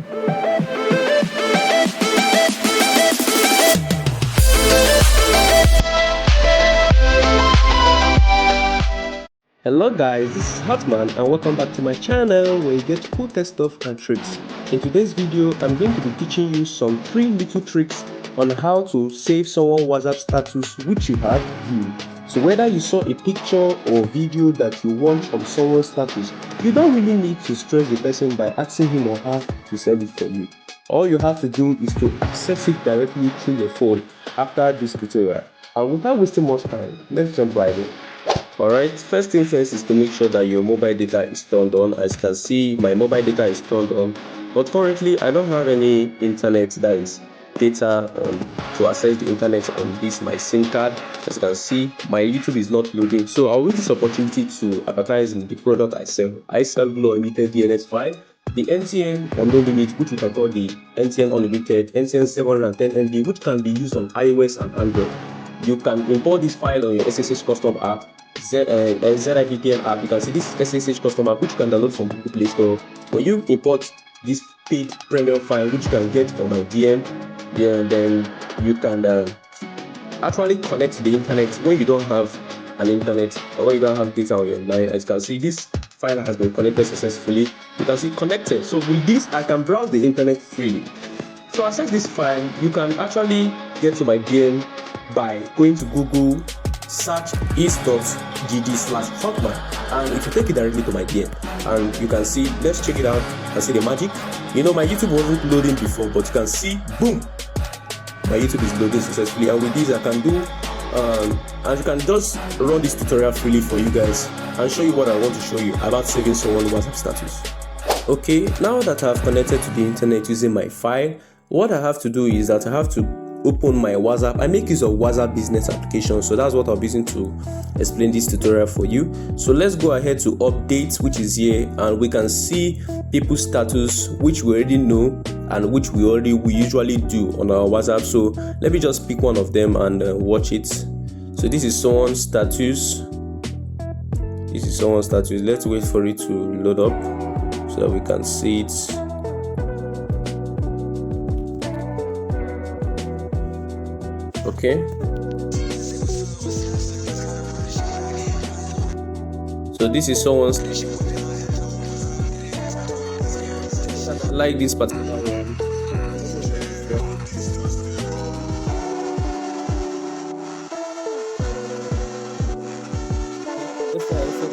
Hello guys, this is Hutman and welcome back to my channel where you get cool tech stuff and tricks. In today's video, I'm going to be teaching you some 3 little tricks on how to save someone's WhatsApp status which you have viewed. So whether you saw a picture or video that you want from someone's status, you don't really need to stress the person by asking him or her to send it for you. All you have to do is to access it directly through your phone after this tutorial. And without wasting much time, let's jump right in. Alright, first thing first is to make sure that your mobile data is turned on. As you can see, my mobile data is turned on, but currently I don't have any internet, that is data to access the internet on this my SIM card. As you can see, my YouTube is not loading, so I'll use this opportunity to advertise in the product I sell. I sell Glow Unlimited DNS5, the NTN on no limit, which we can call the NTN Unlimited, NTN 710 MB, which can be used on iOS and Android. You can import this file on your SSH custom app, ZIVPN app. You can see this SSH custom app which you can download from Google Play Store. When you import this paid premium file which you can get from my DM, then you can actually connect to the internet when you don't have an internet or when you don't have data on your line. As you can see, this file has been connected successfully. You can see connected. So with this, I can browse the internet freely. To access this file, you can actually get to my DM by going to Google, search is.gd/hotman, and it will take you directly to my DM. And you can see, let's check it out and see the magic. You know, my YouTube wasn't loading before, but you can see, boom, my YouTube is loading successfully. And with this, I can do and you can just run this tutorial freely for you guys and show you what I want to show you about saving someone's WhatsApp status. Okay, now that I've connected to the internet using my file, what I have to do is that I have to open my WhatsApp. I make use of WhatsApp business application, so that's what I'll be using to explain this tutorial for you. So let's go ahead to update, which is here, and we can see people's status which we already know and which we usually do on our WhatsApp. So let me just pick one of them and watch it. So this is someone's status. Let's wait for it to load up so that we can see it. Okay, so this is someone's, like this particular one.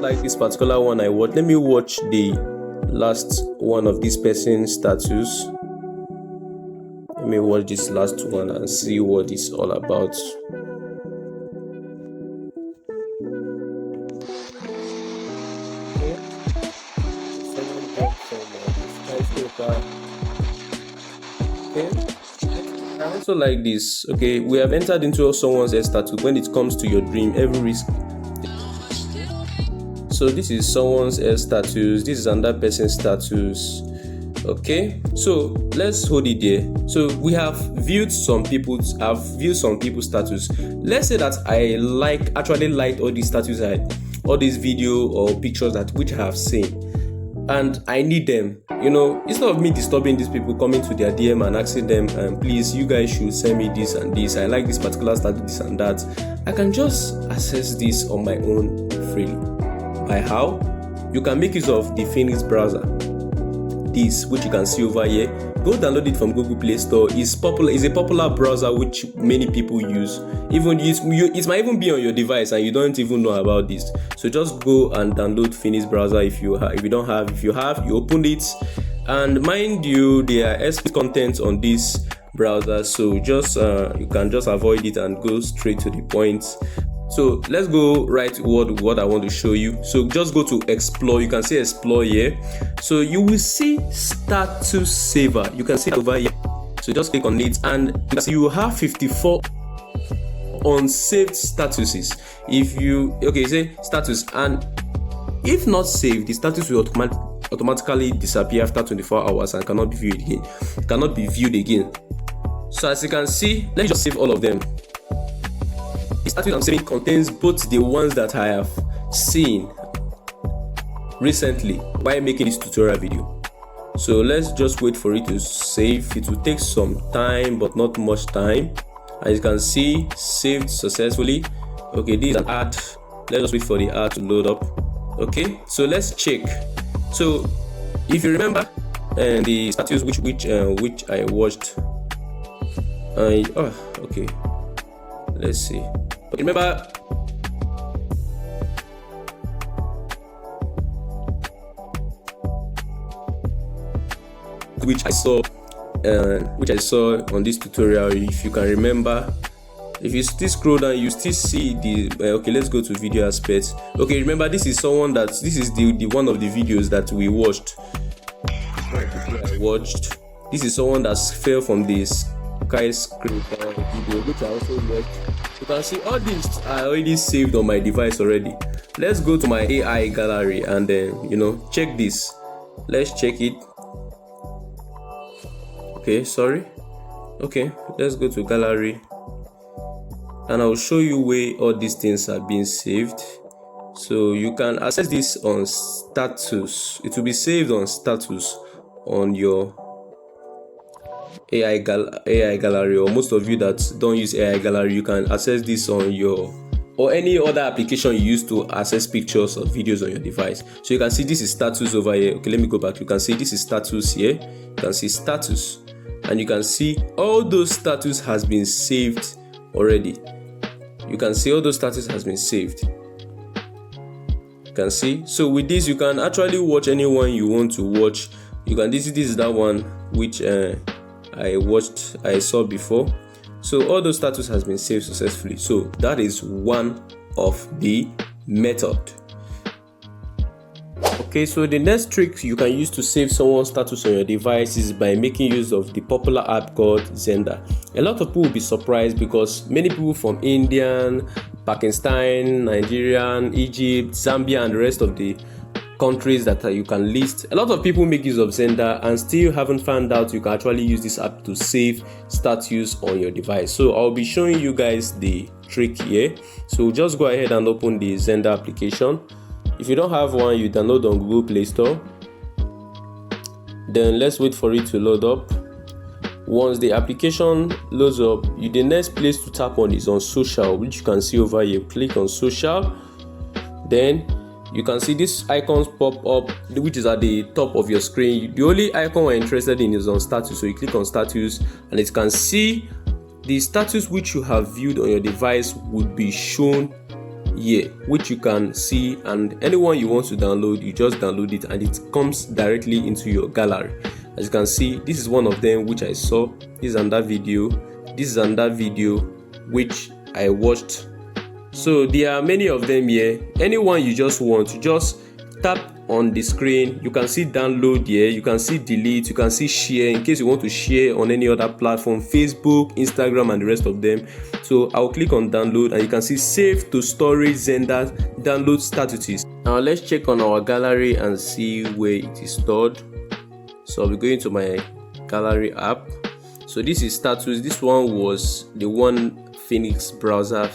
Like this particular one I watched. Let me watch the last one of this person's status. Let me watch this last one and see what it's all about. Okay. I also like this. Okay, we have entered into someone's status. When it comes to your dream, every risk. So this is someone's status. This is another person's status. Okay, so let's hold it there. So we have viewed some people's status. Let's say that I actually liked all these status, all these video or pictures which I have seen, and I need them. You know, instead of me disturbing these people, coming to their DM and asking them, please, you guys should send me this and this. I like this particular status, this and that. I can just access this on my own freely. By how? You can make use of the Phoenix browser. This, which you can see over here, go download it from Google Play Store. It's a popular browser which many people use. It might even be on your device and you don't even know about this. So just go and download Phoenix browser if you have. If you have, you open it. And mind you, there are explicit content on this browser, so just you can just avoid it and go straight to the point. So let's go right to what I want to show you. So just go to explore. You can see explore here. So you will see status saver. You can see it over here. So just click on it and you can see you have 54 unsaved statuses. If you say status, and if not saved, the status will automatically disappear after 24 hours and cannot be viewed again. So as you can see, let's just save all of them. The status I'm saving contains both the ones that I have seen recently while making this tutorial video, So let's just wait for it to save. It will take some time, but not much time. As you can see, saved successfully. Okay, this is an ad. Let's just wait for the ad to load up. Okay, so let's check. So if you remember the status which I watched, okay, let's see. Okay, remember which I saw on this tutorial. If you can remember, if you still scroll down, you still see the okay, let's go to video aspects. Okay, remember this is the one of the videos that we watched. This is someone that fell from this skyscraper video, which I also watched. You can see all these are already saved on my device already. Let's go to my AI gallery and then check this. Let's check it. Okay, okay, let's go to gallery and I'll show you where all these things are being saved. So you can access this on status. It will be saved on status on your AI gallery, or most of you that don't use AI gallery, you can access this on your or any other application you use to access pictures or videos on your device. So you can see this is status over here. Okay, let me go back. You can see this is status here. You can see status, and you can see all those status has been saved already. You can see all those status has been saved. You can see. So with this, you can actually watch anyone you want to watch. You can this is that one which I saw before. So all those status has been saved successfully. So that is one of the method. Okay, so the next trick you can use to save someone's status on your device is by making use of the popular app called Xender. A lot of people will be surprised because many people from India, Pakistan, Nigerian, Egypt, Zambia, and the rest of the countries that you can list, a lot of people make use of Xender and still haven't found out you can actually use this app to save status on your device. So I'll be showing you guys the trick here. So just go ahead and open the Xender application. If you don't have one, you download on Google Play Store. Then let's wait for it to load up. Once the application loads up, the next place to tap on is on social, which you can see over here. Click on social. Then you can see these icons pop up, which is at the top of your screen. The only icon we're interested in is on status, so you click on status and it can see the status which you have viewed on your device would be shown here, which you can see, and anyone you want to download, you just download it and it comes directly into your gallery. As you can see, this is one of them which I saw. This is another video. This is another video which I watched. So there are many of them here. Anyone you just want, you just tap on the screen. You can see download here, you can see delete, you can see share in case you want to share on any other platform, Facebook, Instagram, and the rest of them. So I'll click on download and you can see save to storage Xender download statuses. Now let's check on our gallery and see where it is stored. So I'll be going to my gallery app. So this is status. This one was the one Phoenix browser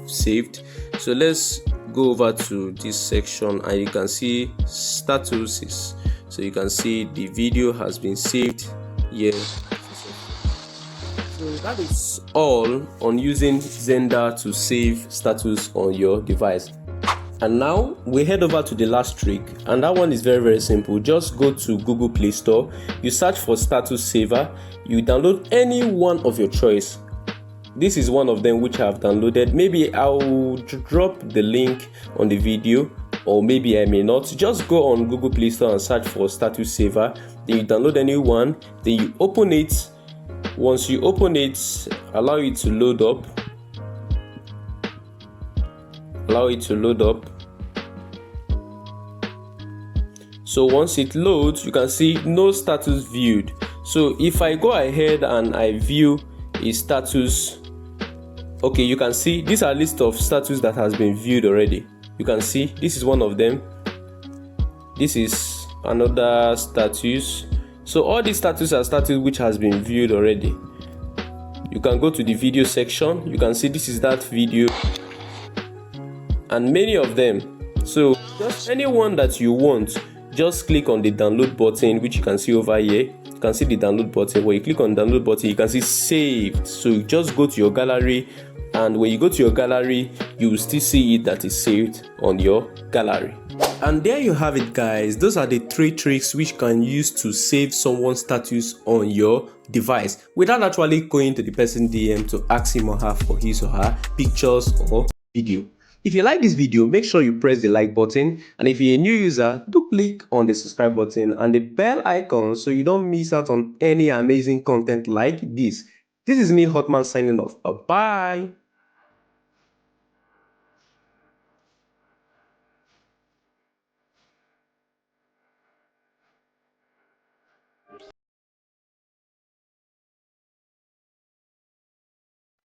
saved. So let's go over to this section and you can see statuses. So you can see the video has been saved here. So that is all on using Xender to save status on your device. And now we head over to the last trick, and that one is very simple. Just go to Google Play Store, you search for status saver, you download any one of your choice. This is one of them which I have downloaded. Maybe I'll drop the link on the video, or maybe I may not. Just go on Google Play Store and search for status saver, then you download any one, then you open it. Once you open it, allow it to load up. So once it loads, you can see no status viewed. So if I go ahead and I view a status, okay, you can see these are a list of status that has been viewed already. You can see this is one of them. This is another status. So all these status are status which has been viewed already. You can go to the video section. You can see this is that video, and many of them. So just anyone that you want, just click on the download button, which you can see over here. You can see the download button. When you click on the download button, you can see saved. So you just go to your gallery, and when you go to your gallery, you will still see it that is saved on your gallery. And there you have it, guys. Those are the 3 tricks which you can use to save someone's status on your device without actually going to the person DM to ask him or her for his or her pictures or video. If you like this video, make sure you press the like button, and if you're a new user, do click on the subscribe button and the bell icon so you don't miss out on any amazing content like this. This is me, Hotman, signing off. Bye.